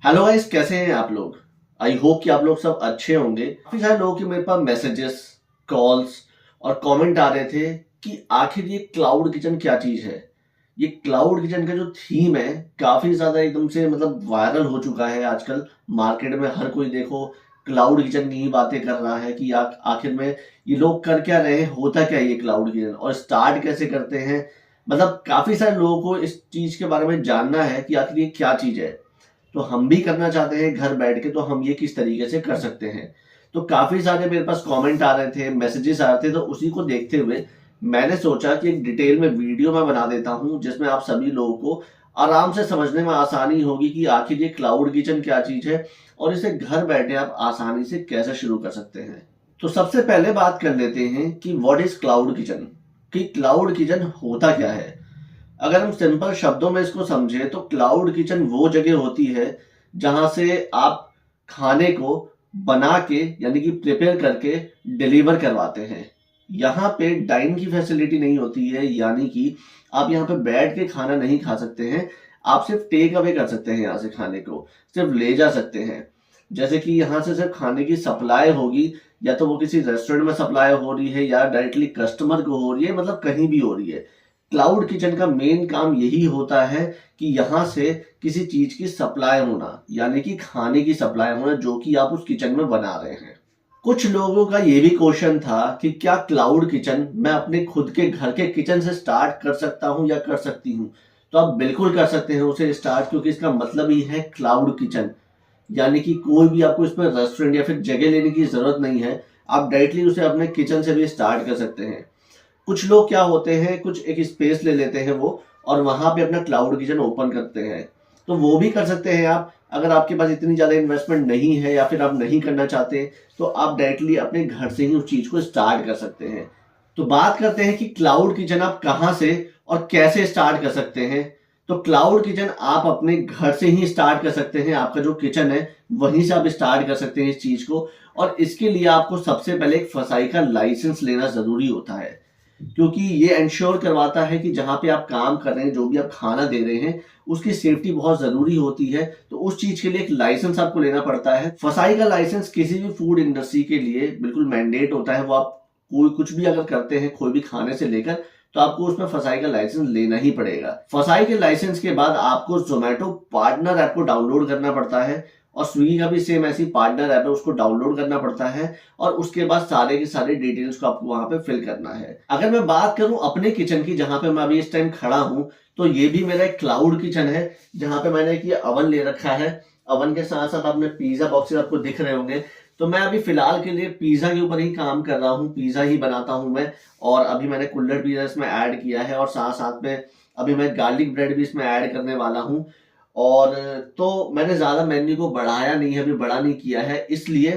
Hello guys, कैसे हैं आप लोग। आई होप कि आप लोग सब अच्छे होंगे। काफी सारे लोगों के मेरे पास मैसेजेस, कॉल्स और कमेंट आ रहे थे कि आखिर ये क्लाउड किचन क्या चीज है। ये क्लाउड किचन का जो थीम है काफी ज्यादा एकदम से वायरल हो चुका है आजकल। मार्केट में हर कोई देखो क्लाउड किचन की ही बातें कर रहा है कि आखिर में ये लोग कर क्या रहे हैं, होता क्या है ये क्लाउड किचन और स्टार्ट कैसे करते हैं। काफी सारे लोगों को इस चीज के बारे में जानना है कि आखिर ये क्या चीज है। तो हम भी करना चाहते हैं घर बैठ के, तो हम ये किस तरीके से कर सकते हैं। तो काफी सारे मेरे पास कमेंट आ रहे थे, मैसेजेस आ रहे थे, तो उसी को देखते हुए मैंने सोचा कि एक डिटेल में वीडियो मैं बना देता हूं जिसमें आप सभी लोगों को आराम से समझने में आसानी होगी कि आखिर ये क्लाउड किचन क्या चीज है और इसे घर बैठे आप आसानी से कैसे शुरू कर सकते हैं। तो सबसे पहले बात कर लेते हैं कि व्हाट इज क्लाउड किचन, कि क्लाउड किचन होता क्या है। अगर हम सिंपल शब्दों में इसको समझे तो क्लाउड किचन वो जगह होती है जहां से आप खाने को बना के यानी कि प्रिपेयर करके डिलीवर करवाते हैं। यहाँ पे डाइन की फैसिलिटी नहीं होती है, यानी कि आप यहाँ पे बैठ के खाना नहीं खा सकते हैं। आप सिर्फ टेक अवे कर सकते हैं, यहाँ से खाने को सिर्फ ले जा सकते हैं। जैसे कि यहाँ से सिर्फ खाने की सप्लाई होगी, या तो वो किसी रेस्टोरेंट में सप्लाई हो रही है या डायरेक्टली कस्टमर को हो रही है, कहीं भी हो रही है। क्लाउड किचन का मेन काम यही होता है कि यहां से किसी चीज की सप्लाई होना, यानी कि खाने की सप्लाई होना जो कि आप उस किचन में बना रहे हैं। कुछ लोगों का ये भी क्वेश्चन था कि क्या क्लाउड किचन मैं अपने खुद के घर के किचन से स्टार्ट कर सकता हूं या कर सकती हूं। तो आप बिल्कुल कर सकते हैं उसे स्टार्ट, क्योंकि इसका मतलब ही है क्लाउड किचन। यानी कि कोई भी आपको इसमें रेस्टोरेंट या फिर जगह लेने की जरूरत नहीं है, आप डायरेक्टली उसे अपने किचन से भी स्टार्ट कर सकते हैं। कुछ लोग क्या होते हैं, कुछ एक स्पेस ले लेते हैं वो और वहां पे अपना क्लाउड किचन ओपन करते हैं। तो वो भी कर सकते हैं आप। अगर आपके पास इतनी ज्यादा इन्वेस्टमेंट नहीं है या फिर आप नहीं करना चाहते, तो आप डायरेक्टली अपने घर से ही उस चीज को स्टार्ट कर सकते हैं। तो बात करते हैं कि क्लाउड किचन आप कहां से और कैसे स्टार्ट कर सकते हैं। तो क्लाउड किचन आप अपने घर से ही स्टार्ट कर सकते हैं। आपका जो किचन है वहीं से आप स्टार्ट कर सकते हैं इस चीज को। और इसके लिए आपको सबसे पहले एक फसाई का लाइसेंस लेना जरूरी होता है, क्योंकि ये इंश्योर करवाता है कि जहां पे आप काम कर रहे हैं, जो भी आप खाना दे रहे हैं, उसकी सेफ्टी बहुत जरूरी होती है। तो उस चीज के लिए एक लाइसेंस आपको लेना पड़ता है। फसाई का लाइसेंस किसी भी फूड इंडस्ट्री के लिए बिल्कुल मैंडेट होता है। वो आप कोई कुछ भी अगर करते हैं, कोई भी खाने से लेकर, तो आपको उसमें फसाई का लाइसेंस लेना ही पड़ेगा। फसाई के लाइसेंस के बाद आपको जोमेटो पार्टनर ऐप को डाउनलोड करना पड़ता है, और स्विगी का भी सेम ऐसी पार्टनर ऐप है, उसको डाउनलोड करना पड़ता है। और उसके बाद सारे के सारे डिटेल्स को आपको वहां पे फिल करना है। अगर मैं बात करूं अपने किचन की, जहां पे मैं अभी इस टाइम खड़ा हूं, तो ये भी मेरा एक क्लाउड किचन है, जहां पे मैंने एक ये अवन ले रखा है। अवन के साथ साथ आपने पिज्जा बॉक्सेस आपको दिख रहे होंगे। तो मैं अभी फिलहाल के लिए पिज्जा के ऊपर ही काम कर रहा हूँ, पिज्जा ही बनाता हूँ मैं। और अभी मैंने कुल्हड़ पिज्जा इसमें ऐड किया है, और साथ साथ में अभी मैं गार्लिक ब्रेड भी इसमें ऐड करने वाला हूँ। और तो मैंने ज्यादा मेन्यू को बढ़ाया नहीं है, अभी बड़ा नहीं किया है, इसलिए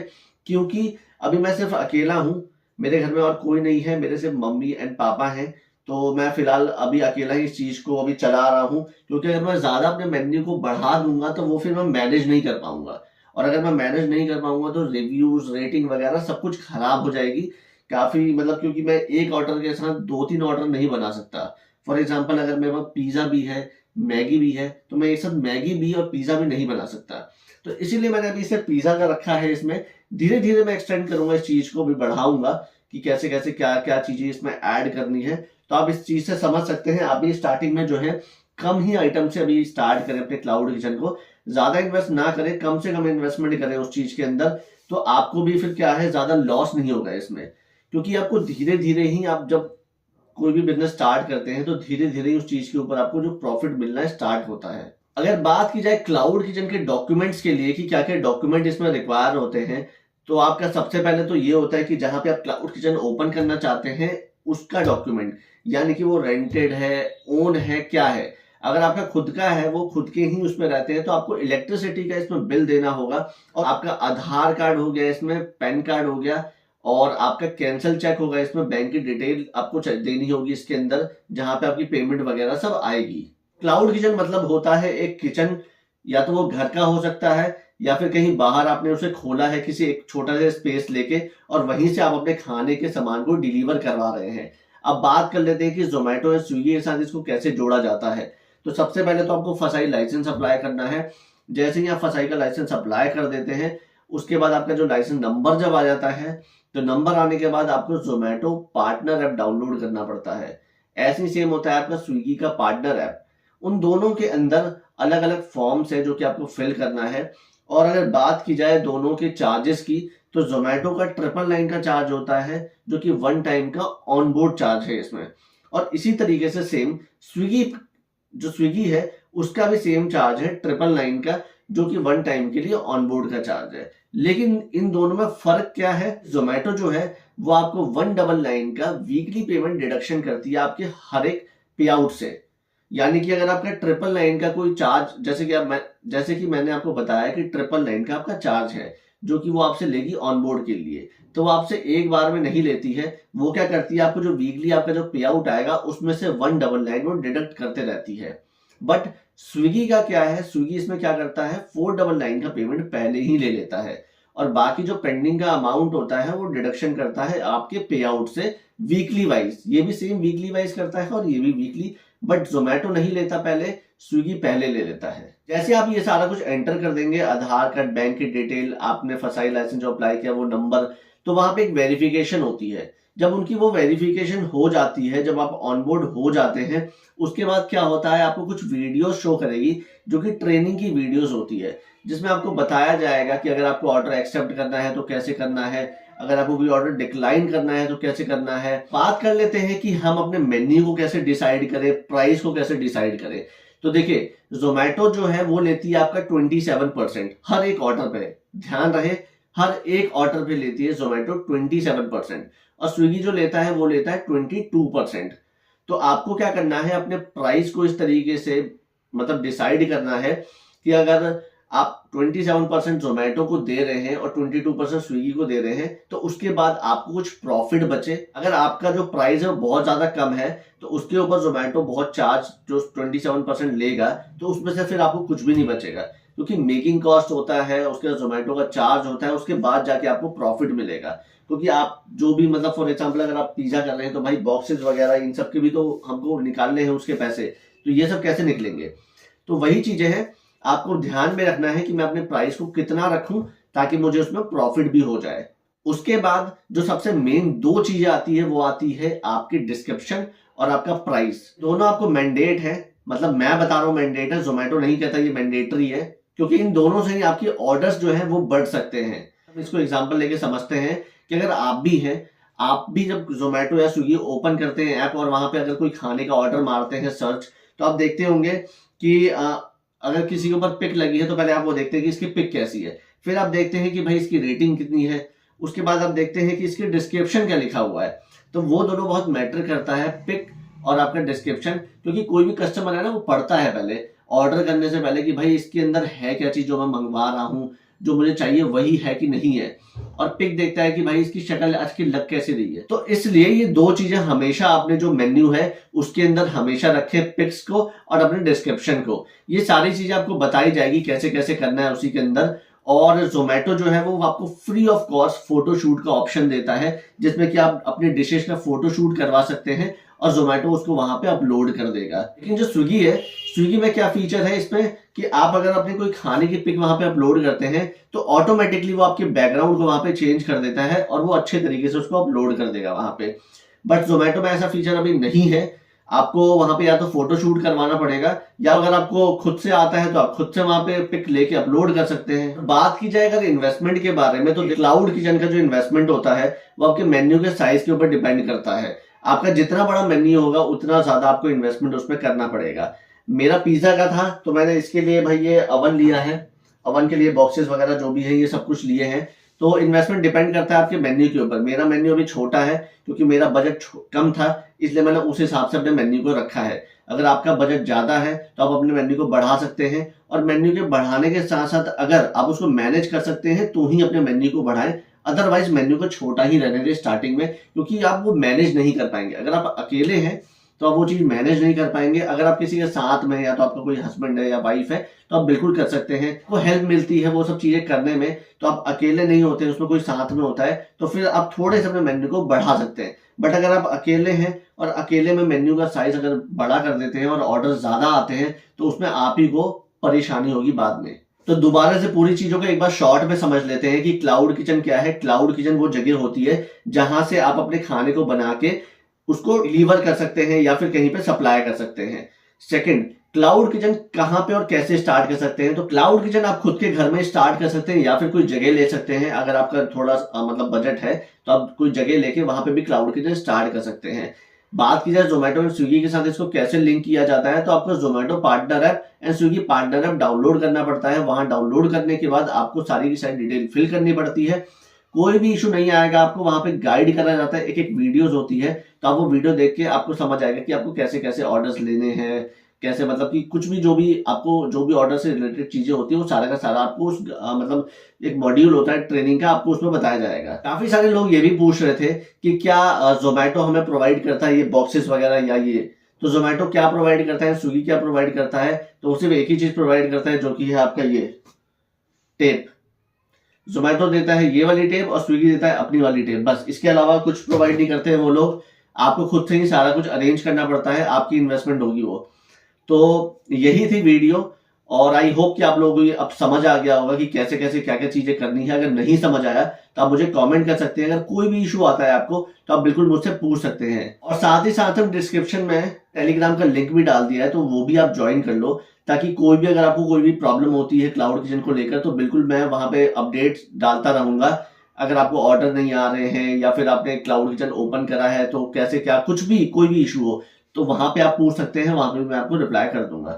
क्योंकि अभी मैं सिर्फ अकेला हूँ। मेरे घर में और कोई नहीं है, मेरे सिर्फ मम्मी एंड पापा हैं। तो मैं फिलहाल अभी अकेला ही इस चीज को अभी चला रहा हूँ, क्योंकि अगर मैं ज्यादा अपने मेन्यू को बढ़ा दूंगा तो वो फिर मैं मैनेज नहीं कर पाऊंगा। और अगर मैं मैनेज नहीं कर पाऊंगा तो रिव्यूज, रेटिंग वगैरह सब कुछ खराब हो जाएगी काफी। क्योंकि मैं एक ऑर्डर के साथ दो तीन ऑर्डर नहीं बना सकता। फॉर एग्जाम्पल, अगर मेरे पास पिज्जा भी है, मैगी भी है, तो मैं एक साथ मैगी भी और पिज्जा भी नहीं बना सकता। तो इसीलिए मैंने अभी इसे पिज्जा का रखा है। इसमें धीरे धीरे मैं एक्सटेंड करूंगा, इस चीज को भी बढ़ाऊंगा कि कैसे कैसे क्या क्या चीजें इसमें ऐड करनी है। तो आप इस चीज से समझ सकते हैं। अभी स्टार्टिंग में जो है कम ही आइटम से अभी स्टार्ट करें अपने क्लाउड किचन को। ज्यादा इन्वेस्ट ना करें, कम से कम इन्वेस्टमेंट करें उस चीज के अंदर। तो आपको भी फिर क्या है, ज्यादा लॉस नहीं होगा इसमें, क्योंकि आपको धीरे धीरे ही, आप जब कोई भी बिजनेस स्टार्ट करते हैं तो धीरे धीरे उस चीज के ऊपर आपको जो प्रॉफिट मिलना है स्टार्ट होता है। अगर बात की जाए क्लाउड किचन के डॉक्यूमेंट्स के लिए कि क्या क्या डॉक्यूमेंट इसमें रिक्वायर होते हैं, तो आपका सबसे पहले तो ये होता है कि जहां पे आप क्लाउड किचन ओपन करना चाहते हैं उसका डॉक्यूमेंट, यानी कि वो रेंटेड है, ओन है, क्या है। अगर आपका खुद का है, वो खुद के ही उसमें रहते हैं, तो आपको इलेक्ट्रिसिटी का इसमें बिल देना होगा। और आपका आधार कार्ड हो गया, इसमें पैन कार्ड हो गया, और आपका कैंसिल चेक होगा। इसमें बैंक की डिटेल आपको देनी होगी इसके अंदर, जहां पे आपकी पेमेंट वगैरह सब आएगी। क्लाउड किचन होता है एक किचन, या तो वो घर का हो सकता है या फिर कहीं बाहर आपने उसे खोला है किसी एक छोटा सा स्पेस लेके, और वहीं से आप अपने खाने के सामान को डिलीवर करवा रहे हैं। अब बात कर लेते हैं कि जोमेटो या स्विगी के साथ इसको कैसे जोड़ा जाता है। तो सबसे पहले तो आपको फसाई लाइसेंस अप्लाई करना है। जैसे ही आप फसाई का लाइसेंस अप्लाई कर देते हैं, उसके बाद आपका जो लाइसेंस नंबर जब आ जाता है, तो नंबर आने के बाद आपको जोमेटो पार्टनर ऐप डाउनलोड करना पड़ता है। ऐसे ही सेम होता है आपका स्विगी का पार्टनर ऐप। उन दोनों के अंदर अलग अलग फॉर्म्स है जो कि आपको फिल करना है। और अगर बात की जाए दोनों के चार्जेस की, तो जोमेटो का 999 का चार्ज होता है, जो कि वन टाइम का ऑन बोर्ड चार्ज है इसमें। और इसी तरीके से सेम स्विगी है, उसका भी सेम चार्ज है 999 का, जो कि वन टाइम के लिए ऑन बोर्ड का चार्ज है। लेकिन इन दोनों में फर्क क्या है? जोमेटो जो है वो आपको 199 का वीकली पेमेंट डिडक्शन करती है आपके हर एक पे आउट से। यानी कि अगर आपका 999 का कोई चार्ज, जैसे कि मैंने आपको बताया कि 999 का आपका चार्ज है जो कि वो आपसे लेगी ऑन बोर्ड के लिए, तो वो आपसे एक बार में नहीं लेती है। वो क्या करती है, आपको जो वीकली आपका जो पे आउट आएगा उसमें से 199 वो डिडक्ट करते रहती है। बट स्विगी का क्या है, स्विगी इसमें क्या करता है, 499 का पेमेंट पहले ही ले लेता है और बाकी जो पेंडिंग का अमाउंट होता है वो डिडक्शन करता है आपके पे आउट से वीकली वाइज। ये भी सेम वीकली वाइज करता है और ये भी वीकली, बट जोमेटो नहीं लेता पहले, स्विगी पहले ले लेता है। जैसे आप ये सारा कुछ एंटर कर देंगे, आधार कार्ड, बैंक की डिटेल, आपने फसाई लाइसेंस जो अप्लाई किया वो नंबर, तो वहां पे एक वेरिफिकेशन होती है। जब उनकी वो वेरिफिकेशन हो जाती है, जब आप ऑनबोर्ड हो जाते हैं, उसके बाद क्या होता है, आपको कुछ वीडियो शो करेगी जो कि ट्रेनिंग की वीडियोस होती है, जिसमें आपको बताया जाएगा कि अगर आपको ऑर्डर एक्सेप्ट करना है तो कैसे करना है, अगर आपको कोई ऑर्डर डिक्लाइन करना है तो कैसे करना है। बात कर लेते हैं कि हम अपने मेन्यू को कैसे डिसाइड करें, प्राइस को कैसे डिसाइड करें। तो देखिए, जोमेटो जो है वो लेती है आपका 27% हर एक ऑर्डर पे। ध्यान रहे, हर एक ऑर्डर पे लेती है जोमेटो 27%, और स्विगी जो लेता है वो लेता है 22%। तो आपको क्या करना है, अपने प्राइस को इस तरीके से मतलब डिसाइड करना है कि अगर आप 27% जोमेटो को दे रहे हैं और 22% स्विगी को दे रहे हैं, तो उसके बाद आपको कुछ प्रॉफिट बचे। अगर आपका जो प्राइस है वो बहुत ज्यादा कम है, तो उसके ऊपर जोमेटो बहुत चार्ज जो 27% लेगा, तो उसमें से फिर आपको कुछ भी नहीं बचेगा, क्योंकि मेकिंग कॉस्ट होता है, उसके बाद जोमेटो का चार्ज होता है, उसके बाद जाके आपको प्रॉफिट मिलेगा। क्योंकि आप जो भी मतलब फॉर एग्जाम्पल अगर आप पिज्जा कर रहे हैं तो भाई बॉक्सेस वगैरह इन सब के भी तो हमको निकालने हैं उसके पैसे, तो ये सब कैसे निकलेंगे। तो वही चीजें हैं, आपको ध्यान में रखना है कि मैं अपने प्राइस को कितना रखूं ताकि मुझे उसमें प्रॉफिट भी हो जाए। उसके बाद जो सबसे मेन दो चीजें आती है वो आती है आपकी डिस्क्रिप्शन और आपका प्राइस। दोनों आपको मैंडेट है, मतलब मैं बता रहा हूं मैंडेट है, जोमेटो नहीं कहता ये मैंडेटरी है, क्योंकि इन दोनों से ही आपकी ऑर्डर्स जो है वो बढ़ सकते हैं। इसको एग्जाम्पल लेके समझते हैं कि अगर आप भी जब जोमेटो या स्विगी ओपन करते हैं ऐप और वहां पे अगर कोई खाने का ऑर्डर मारते हैं सर्च, तो आप देखते होंगे कि अगर किसी के ऊपर पिक लगी है तो पहले आप वो देखते हैं कि इसकी पिक कैसी है, फिर आप देखते हैं कि भाई इसकी रेटिंग कितनी है, उसके बाद आप देखते हैं कि इसकी डिस्क्रिप्शन क्या लिखा हुआ है। तो वो दोनों बहुत मैटर करता है, पिक और आपका डिस्क्रिप्शन, क्योंकि कोई भी कस्टमर है ना वो पढ़ता है पहले ऑर्डर करने से पहले कि भाई इसके अंदर है क्या चीज जो मैं मंगवा रहा हूँ, जो मुझे चाहिए वही है कि नहीं है, और पिक देखता है कि भाई इसकी शक्ल आज की लग कैसे रही है। तो इसलिए ये दो चीजें हमेशा आपने जो मेन्यू है उसके अंदर हमेशा रखे, पिक्स को और अपने डिस्क्रिप्शन को। ये सारी चीजें आपको बताई जाएगी कैसे कैसे करना है उसी के अंदर। और जोमेटो जो है वो आपको फ्री ऑफ कॉस्ट फोटोशूट का ऑप्शन देता है, जिसमें कि आप अपने डिशेस का फोटोशूट करवा सकते हैं और जोमेटो उसको वहां पे अपलोड कर देगा। लेकिन जो स्विगी है, स्विगी में क्या फीचर है इसमें कि आप अगर अपने कोई खाने की पिक वहां पे अपलोड करते हैं तो ऑटोमेटिकली वो आपके बैकग्राउंड को वहां पे चेंज कर देता है और वो अच्छे तरीके से उसको अपलोड कर देगा वहां पे। बट जोमेटो में ऐसा फीचर अभी नहीं है, आपको वहां पे या तो फोटोशूट करवाना पड़ेगा, या अगर आपको खुद से आता है तो आप खुद से वहां पे पिक लेके अपलोड कर सकते हैं। बात की जाए अगर इन्वेस्टमेंट के बारे में, तो क्लाउड किचन का जो इन्वेस्टमेंट होता है वो आपके मेन्यू के साइज के ऊपर डिपेंड करता है। आपका जितना बड़ा मेन्यू होगा उतना ज्यादा आपको इन्वेस्टमेंट उसमें करना पड़ेगा। मेरा पिज्जा का था तो मैंने इसके लिए भाई ये अवन लिया है, अवन के लिए बॉक्सेस वगैरह जो भी है ये सब कुछ लिए हैं। तो इन्वेस्टमेंट डिपेंड करता है आपके मेन्यू के ऊपर। मेरा मेन्यू अभी छोटा है क्योंकि मेरा बजट कम था, इसलिए मैंने उस हिसाब से अपने मेन्यू को रखा है। अगर आपका बजट ज्यादा है तो आप अपने मेन्यू को बढ़ा सकते हैं, और मेन्यू के बढ़ाने के साथ साथ अगर आप उसको मैनेज कर सकते हैं तो ही अपने मेन्यू को बढ़ाएं, अदरवाइज मेन्यू को छोटा ही रहने दें स्टार्टिंग में, क्योंकि आप वो मैनेज नहीं कर पाएंगे। अगर आप अकेले हैं तो आप वो चीज मैनेज नहीं कर पाएंगे। अगर आप किसी के साथ में, या तो आपका कोई हस्बैंड है या वाइफ है, तो आप बिल्कुल कर सकते हैं, वो हेल्प मिलती है वो सब चीजें करने में। तो आप अकेले नहीं होते, उसमें कोई साथ में होता है, तो फिर आप थोड़े से अपने मेन्यू को बढ़ा सकते हैं। बट अगर आप अकेले हैं और अकेले में मेन्यू का साइज अगर बड़ा कर देते हैं और ऑर्डर ज्यादा आते हैं, तो उसमें आप ही को परेशानी होगी बाद में। तो दोबारा से पूरी चीजों को एक बार शॉर्ट में समझ लेते हैं कि क्लाउड किचन क्या है। क्लाउड किचन वो जगह होती है जहां से आप अपने खाने को बना के उसको डिलीवर कर सकते हैं या फिर कहीं पे सप्लाई कर सकते हैं। सेकंड, क्लाउड किचन कहां पे और कैसे स्टार्ट कर सकते हैं। तो क्लाउड किचन आप खुद के घर में स्टार्ट कर सकते हैं या फिर कोई जगह ले सकते हैं। अगर आपका थोड़ा मतलब बजट है तो आप कोई जगह लेके वहां पे भी क्लाउड किचन स्टार्ट कर सकते हैं। बात की जाए जोमेटो एंड स्विगी के साथ इसको कैसे लिंक किया जाता है, तो आपको Zomato partner app and Swiggy partner app download करना पड़ता है। वहां डाउनलोड करने के बाद आपको सारी की सारी डिटेल फिल करनी पड़ती है। कोई भी इशू नहीं आएगा, आपको वहां पे गाइड करा जाता है, एक एक वीडियोस होती है, तो आप वो वीडियो देख के आपको समझ आएगा कि आपको कैसे कैसे ऑर्डर्स लेने हैं, कैसे मतलब कि कुछ भी जो भी आपको जो भी ऑर्डर से रिलेटेड चीजें होती है वो सारा का सारा आपको उस मतलब एक मॉड्यूल होता है ट्रेनिंग का, आपको उसमें बताया जाएगा। काफी सारे लोग ये भी पूछ रहे थे कि क्या जोमेटो हमें प्रोवाइड करता है ये बॉक्सेस वगैरह या ये। तो जोमेटो क्या प्रोवाइड करता है, स्विगी क्या प्रोवाइड करता है, तो सिर्फ एक ही चीज प्रोवाइड करता है जो कि है आपका ये टेप। जोमेटो देता है ये वाली टेप और स्विगी देता है अपनी वाली टेप, बस। इसके अलावा कुछ प्रोवाइड नहीं करते हैं वो लोग। आपको खुद से ही सारा कुछ अरेंज करना पड़ता है, आपकी इन्वेस्टमेंट होगी वो। तो यही थी वीडियो और आई होप कि आप लोगों को अब समझ आ गया होगा कि कैसे कैसे क्या क्या चीजें करनी है। अगर नहीं समझ आया तो आप मुझे कमेंट कर सकते हैं। अगर कोई भी इशू आता है आपको तो आप बिल्कुल मुझसे पूछ सकते हैं। और साथ ही साथ हम डिस्क्रिप्शन में टेलीग्राम का लिंक भी डाल दिया है, तो वो भी आप ज्वाइन कर लो, ताकि कोई भी अगर आपको कोई भी प्रॉब्लम होती है क्लाउड किचन को लेकर तो बिल्कुल मैं वहां पे अपडेट्स डालता रहूंगा। अगर आपको ऑर्डर नहीं आ रहे हैं या फिर आपने क्लाउड किचन ओपन करा है तो कैसे क्या कुछ भी कोई भी इशू हो तो वहां पे आप पूछ सकते हैं, वहां पे मैं आपको रिप्लाई कर दूंगा।